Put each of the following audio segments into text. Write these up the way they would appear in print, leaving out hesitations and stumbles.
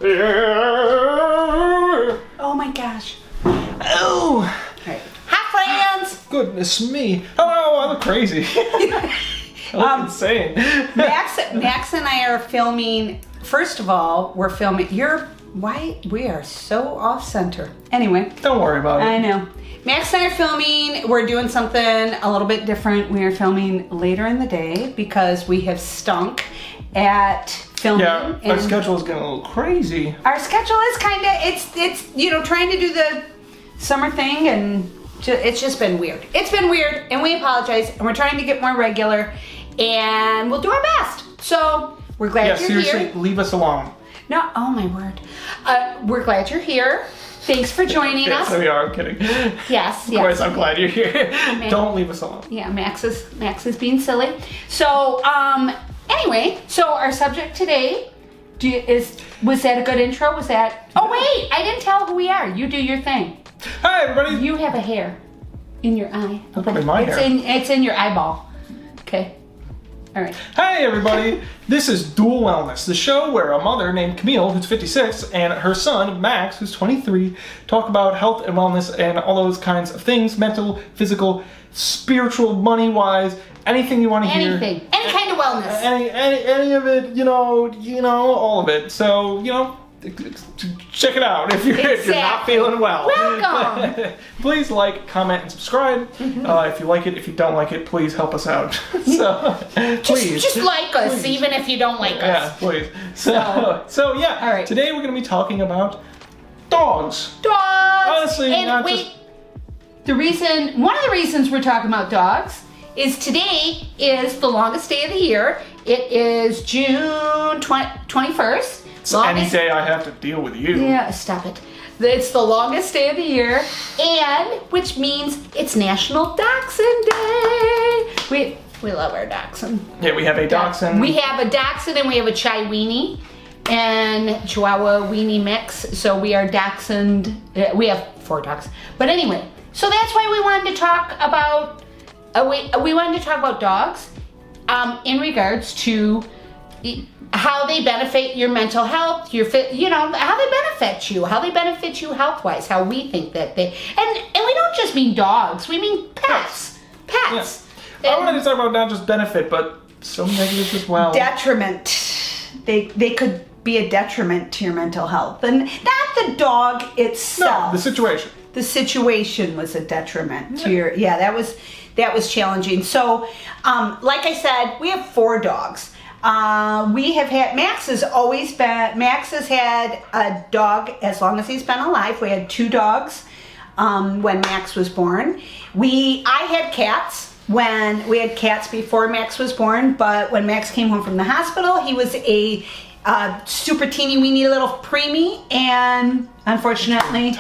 Oh my gosh. Oh. Right. Hi, friends. Goodness me. Oh, I look crazy. I look insane. Max and I are filming. First of all, we're filming. We are so off center. Anyway. Don't worry about it. I know. Max and I are filming. We're doing something a little bit different. We are filming later in the day because we have stunk at filming. Yeah, our schedule is getting a little crazy. Our schedule is kind of, it's trying to do the summer thing, and it's just been weird. It's been weird, and we apologize, and we're trying to get more regular, and we'll do our best. So we're glad you're seriously, here. leave us alone. No, oh my word. We're glad you're here. Thanks for joining us. Yes, we are. I'm kidding. Yes. Of course, I'm glad you're here. Don't leave us alone. Yeah, Max is being silly. So, anyway, so our subject today was that a good intro? Was that? Oh wait, I didn't tell who we are. You do your thing. Hi, everybody. You have a hair in your eye. That's probably my hair. It's in your eyeball. Okay. All right. Hi, everybody. This is Dual Wellness, the show where a mother named Camille, who's 56, and her son, Max, who's 23, talk about health and wellness and all those kinds of things, mental, physical, spiritual, money-wise, anything you want to hear. Anything. Any kind of wellness. Any of it, all of it. So, check it out if you're not feeling well. Welcome. Please like, comment, and subscribe. If you like it, if you don't like it, please help us out. Please. Just like us, even if you don't like us. Yeah, please. So yeah. All right. Today we're going to be talking about dogs. Dogs. Honestly, and not wait, one of the reasons we're talking about dogs is today is the longest day of the year. It is June 21st. Any day I have to deal with you. Yeah, stop it. It's the longest day of the year, and which means it's National Dachshund Day. We love our dachshund. Yeah, we have a dachshund. We have a dachshund and we have a Chai Weenie and Chihuahua Weenie mix. So we are dachshund. We have 4 dogs. But anyway, so that's why we wanted to talk about. We wanted to talk about dogs, in regards to how they benefit your mental health, how they benefit you health-wise, how we think that they, and we don't just mean dogs, we mean pets. Yeah. I wanted to talk about not just benefit, but some negatives as well. Detriment. They could be a detriment to your mental health, and not the dog itself. No, the situation. The situation was a detriment to your, that was challenging. So, like I said, we have 4 dogs. Max has had a dog as long as he's been alive. We had 2 dogs when Max was born. I had cats we had cats before Max was born, but when Max came home from the hospital, he was a super teeny weeny little preemie, and unfortunately,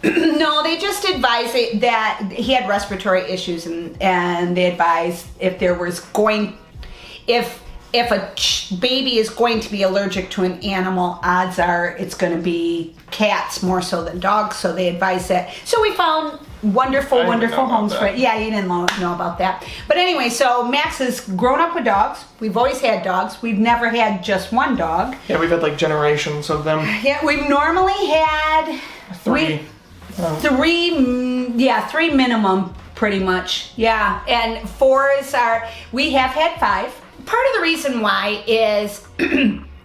no, they just advised that he had respiratory issues, and they advised if a baby is going to be allergic to an animal, odds are it's going to be cats more so than dogs, so they advise that. So we found wonderful homes for it. Yeah, you didn't know about that. But anyway, so Max has grown up with dogs. We've always had dogs. We've never had just one dog. Yeah, we've had like generations of them. Yeah, we've normally had 3. 3 minimum, pretty much. Yeah, and 4 is we have had 5. Part of the reason why is,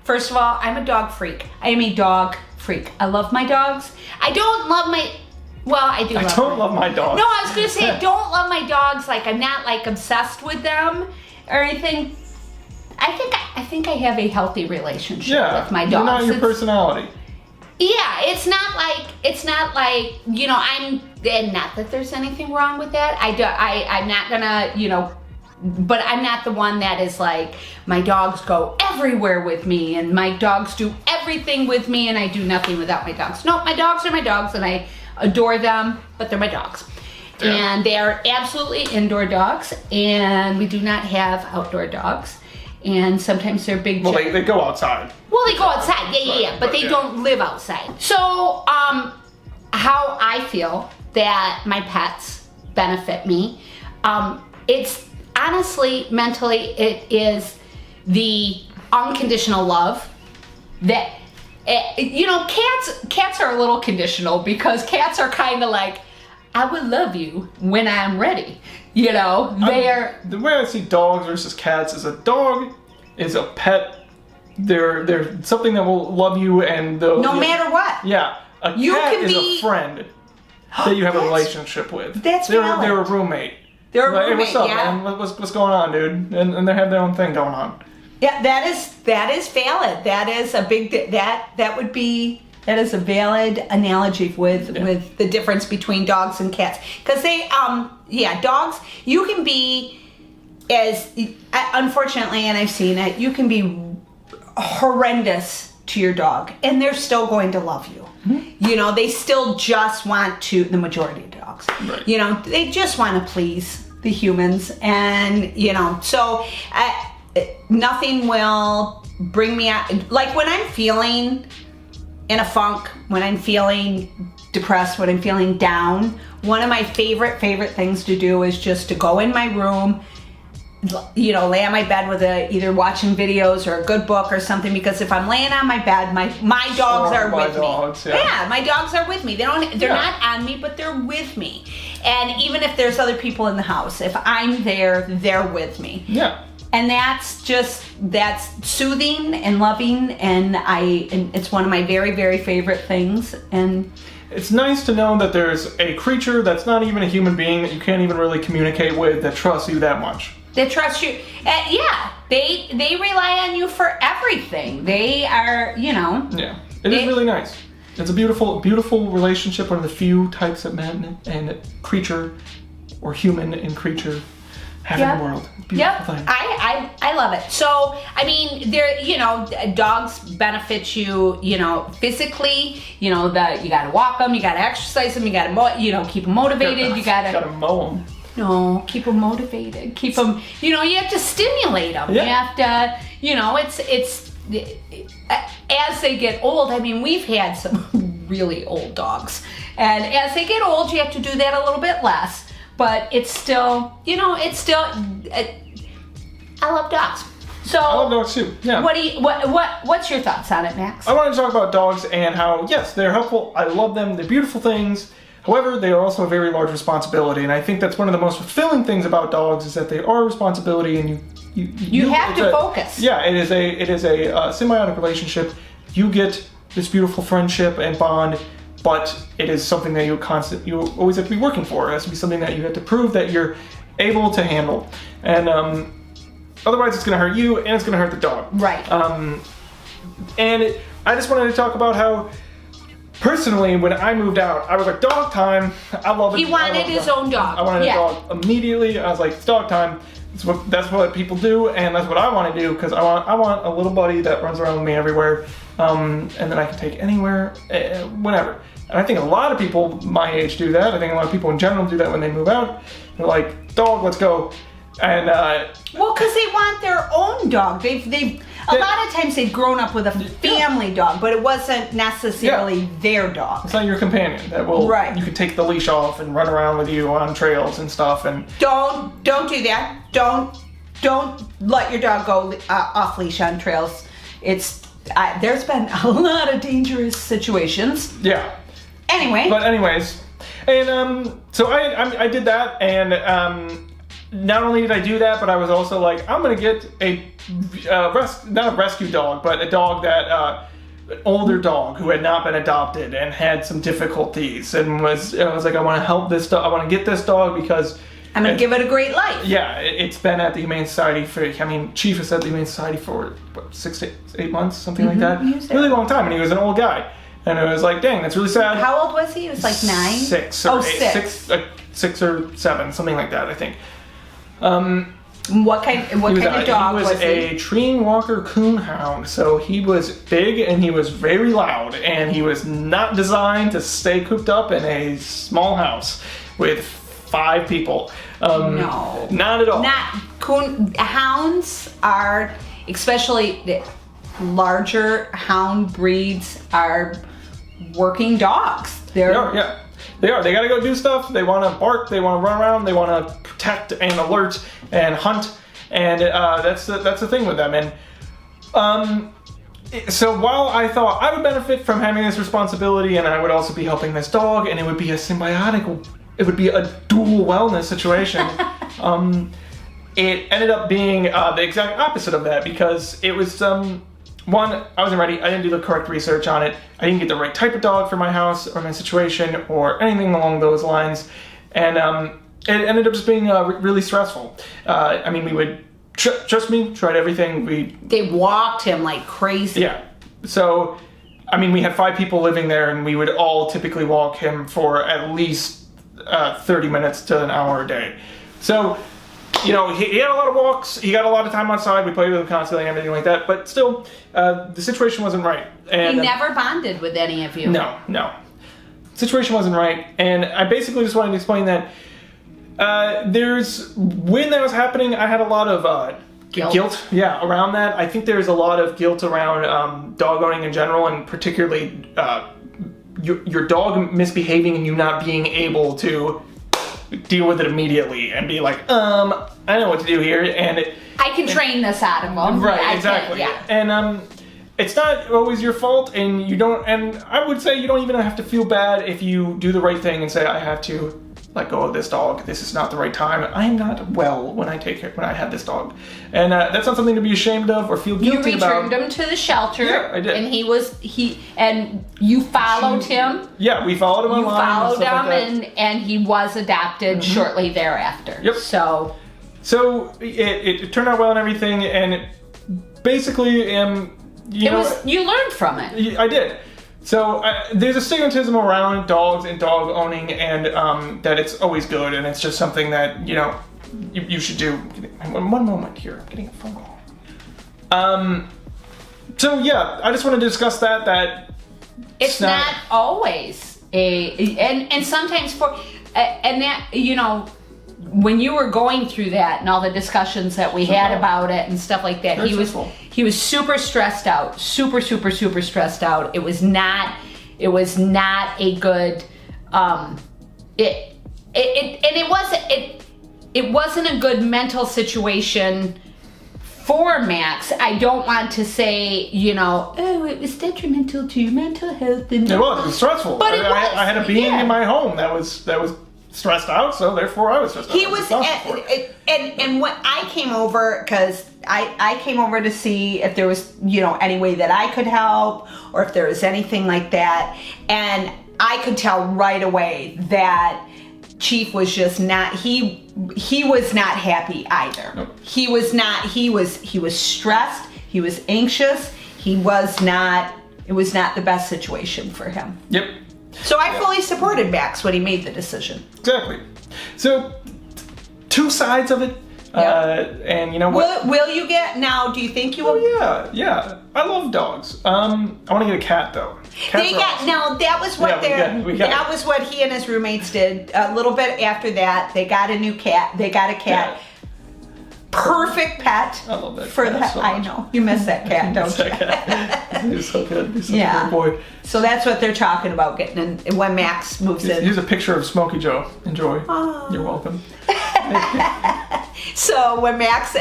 first of all, I'm a dog freak. I am a dog freak. I love my dogs. I don't love my, well, I do love my dogs. No, I was going to say, I don't love my dogs. Like, I'm not, like, obsessed with them or anything. I think I have a healthy relationship with my dogs. You're not your personality. Yeah, it's not like, I'm, and not that there's anything wrong with that. I'm not gonna, but I'm not the one that is like, my dogs go everywhere with me and my dogs do everything with me and I do nothing without my dogs. No, my dogs are my dogs and I adore them, but they're my dogs. Yeah. And they are absolutely indoor dogs, and we do not have outdoor dogs. And sometimes they're big. Well, they go outside. Well, they go outside, yeah, but they don't live outside. So, how I feel that my pets benefit me, it's honestly, mentally, it is the unconditional love that, You know, cats are a little conditional because cats are kind of like, I will love you when I'm ready. You know, the way I see dogs versus cats is a dog is a pet. They're something that will love you and no matter what. Yeah, a cat is a friend that you have a relationship with. They're a roommate. They're a roommate. Hey, what's up, yeah. man? What's going on, dude? And they have their own thing going on. Yeah, that is valid. That is a big that is a valid analogy with the difference between dogs and cats, because dogs, you can be unfortunately, and I've seen it, you can be horrendous to your dog and they're still going to love you. Mm-hmm. You know, they still just want to, the majority of dogs, right. You know, they just want to please the humans, and you know, so nothing will bring me out. Like when I'm feeling in a funk, when I'm feeling depressed, when I'm feeling down, one of my favorite things to do is just to go in my room, you know, lay on my bed with either watching videos or a good book or something, because if I'm laying on my bed, my dogs are with me. Yeah, my dogs are with me. They're not on me, but they're with me. And even if there's other people in the house, if I'm there, they're with me. Yeah. And that's soothing and loving, and it's one of my very, very favorite things. And it's nice to know that there's a creature that's not even a human being that you can't even really communicate with that trusts you that much. They trust you. Yeah, they rely on you for everything. They are, you know. Yeah, it is really nice. It's a beautiful, beautiful relationship. One of the few types of man and creature, or human and creature, have in the world. Beautiful thing. I love it. So, I mean, dogs benefit you, physically, you gotta walk them, you gotta exercise them, you gotta, keep them motivated, you gotta mow them. No, keep them motivated, keep them, you have to stimulate them. Yeah. You have to, it's, as they get old, I mean, we've had some really old dogs, and as they get old, you have to do that a little bit less. But it's still, I love dogs. So I love dogs too. Yeah. What's your thoughts on it, Max? I want to talk about dogs and how, yes, they're helpful. I love them. They're beautiful things. However, they are also a very large responsibility, and I think that's one of the most fulfilling things about dogs is that they are a responsibility, and you have to focus. Yeah, it is a symbiotic relationship. You get this beautiful friendship and bond. But it is something that you always have to be working for. It has to be something that you have to prove that you're able to handle. And otherwise it's going to hurt you and it's going to hurt the dog. Right. I just wanted to talk about how, personally, when I moved out, I was like, dog time. I love it. He wanted his own dog. I wanted a dog immediately. I was like, it's dog time. That's what people do, and that's what I want to do, because I want a little buddy that runs around with me everywhere, and then I can take anywhere, whenever. And I think a lot of people my age do that. I think a lot of people in general do that when they move out. They're like, dog, let's go. And well, because they want their own dog. A lot of times they've grown up with a family dog, but it wasn't necessarily their dog. It's not your companion that will. Right. You can take the leash off and run around with you on trails and stuff. And don't do that. Don't let your dog go off leash on trails. There's been a lot of dangerous situations. Yeah. Anyways, and so I did that, and not only did I do that, but I was also like, I'm gonna get not a rescue dog, but a dog that an older dog who had not been adopted and had some difficulties, and I was like, I want to help this dog. I want to get this dog because I'm gonna give it a great life. Yeah, it's been at the Humane Society Chief has at the Humane Society for what, 6 to 8 months, something like that. Really long time, and he was an old guy. And it was like, dang, that's really sad. How old was he? He was like 9? 6 or 8, 6 or 7, something like that, I think. What kind of dog was he? He was a Treeing Walker Coonhound, so he was big and he was very loud, and he was not designed to stay cooped up in a small house with 5 people. No. Not at all. Hounds are, especially larger hound breeds, are working dogs. They are. They are. They gotta go do stuff. They want to bark. They want to run around. They want to protect and alert and hunt. And that's the thing with them. And So while I thought I would benefit from having this responsibility, and I would also be helping this dog, and it would be a symbiotic, it would be a dual wellness situation, it ended up being the exact opposite of that, because it was, one, I wasn't ready, I didn't do the correct research on it, I didn't get the right type of dog for my house, or my situation, or anything along those lines, and it ended up just being really stressful. I mean, we would, trust me, tried everything, They walked him like crazy. yeah. So, I mean, we had 5 people living there, and we would all typically walk him for at least 30 minutes to an hour a day. So, you know, he had a lot of walks, he got a lot of time outside, we played with him constantly and everything like that, but still, the situation wasn't right. And He never bonded with any of you. No. Situation wasn't right, and I basically just wanted to explain that when that was happening, I had a lot of guilt, around that. I think there's a lot of guilt around dog owning in general, and particularly your dog misbehaving and you not being able to deal with it immediately and be like, I know what to do here, and I can train this out of him. right, exactly. And it's not always your fault, and you don't. And I would say you don't even have to feel bad if you do the right thing and say, I have to let go of this dog. This is not the right time. I am not well when I have this dog, and that's not something to be ashamed of or feel guilty about. You returned him to the shelter. Yeah, I did. And you followed him. Yeah, we followed him online. You followed him, and he was adopted shortly thereafter. Yep. So it turned out well and everything, and basically, you learned from it. I did. So there's a stigmatism around dogs and dog owning, and that it's always good, and it's just something that you should do. One moment here, I'm getting a phone call. So yeah, I just wanted to discuss that it's not always and sometimes when you were going through that and all the discussions that we had about it and stuff like that, he was super stressed out, super stressed out. It was not a good it wasn't a good mental situation for Max. I don't want to say, it was detrimental to your mental health. It was stressful. But I had a being in my home that was stressed out, so therefore I was stressed out. He was, and when I came over, because I came over to see if there was, any way that I could help, or if there was anything like that, and I could tell right away that Chief was just not, he was not happy either. Nope. He was stressed, he was anxious, it was not the best situation for him. Yep. So I fully supported Max when he made the decision. Exactly. So, 2 sides of it. Yep. And you know what? Will you get, now, do you think you will? Oh, yeah. I love dogs. I want to get a cat, though. That was what that was what he and his roommates did. A little bit after that, they got a new cat. They got a cat. Yeah. Perfect pet. I love that for cat that. so much. I know. You miss that cat, don't you? He's so good. He's such a good boy. So that's what they're talking about getting in when Max moves in. Here's a picture of Smokey Joe. Enjoy. Oh. You're welcome. So when Max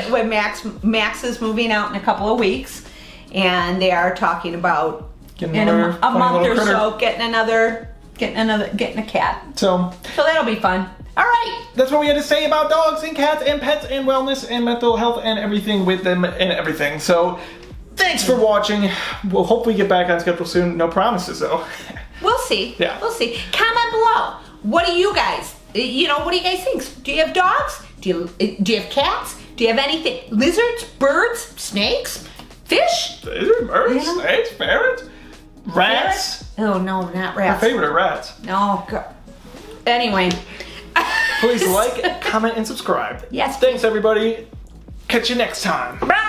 is moving out in a couple of weeks, and they are talking about in a month or so getting a cat. So that'll be fun. All right. That's what we had to say about dogs and cats and pets and wellness and mental health and everything with them and everything. So thanks for watching. We'll hopefully get back on schedule soon. No promises though. We'll see. Yeah. We'll see. Comment below. What do you guys, what do you guys think? Do you have dogs? Do you have cats? Do you have anything? Lizards? Birds? Snakes? Fish? Lizards, birds, snakes, parrots, rats. Oh no, not rats. My favorite are rats. No. Anyway. Please like, comment, and subscribe. Yes. Thanks, everybody. Catch you next time. Bye.